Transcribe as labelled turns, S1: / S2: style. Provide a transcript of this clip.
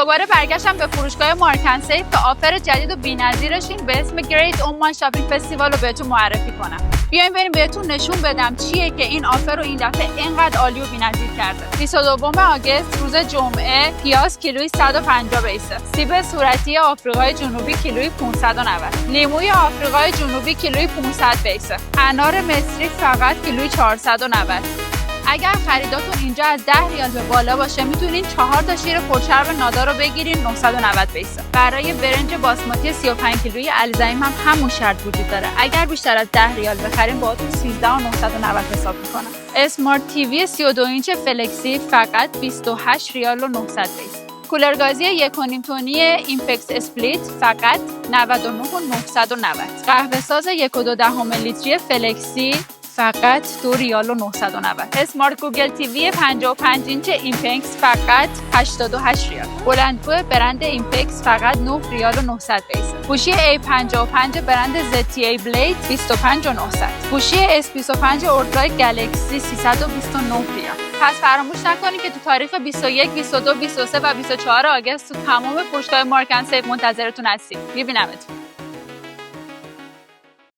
S1: دوباره برگشتم به فروشگاه مارکن سیف که آفر جدید و بی‌نظیرشین به اسم گریت عمان شاپینگ فستیوال رو بهتون معرفی کنم. بیاین بریم بهتون نشون بدم چیه که این آفر رو این دفعه اینقدر عالی و بی‌نظیر کرده. 22 آگوست روز جمعه پیاز کیلویی 150 بیسه. سیب صورتی آفریقای جنوبی کیلویی 590. لیموی آفریقای جنوبی کیلویی 500 بیسه. انار مصری فقط کیلویی 490. اگر خریداتون اینجا از 10 ریال به بالا باشه میتونین 4 تا شیر پرچرب نادار رو بگیرین 990 بیسه. برای برنج باسماتی 35 کیلویی الزعیم هم همون شرط وجود داره. اگر بیشتر از 10 ریال بخرین باهاتون 13990 حساب میکنم. اسمارت تیوی 32 اینچ فلکسی فقط 28 ریال و 900 بیسه. کولر گازی 1.5 تنی ایمپکس اسپلیت فقط 99,990. قهوه ساز 1.2 لیتری فلکسی فقط 2 ریال و 990. اسمارت گوگل تیوی 55 اینچ ایمپکس فقط 88 ریال. بلندگو برند ایمپکس فقط 9 ریال و 900 بیسه. گوشی A55 برند ZTE بلید 25,900. گوشی S25 اولترا گلکسی 329 ریال. پس فراموش نکنید که تو تاریخ 21, 22, 23 و 24 آگوست تو تمام فروشگاه مارکن سیف منتظرتون هستیم. میبینمتون.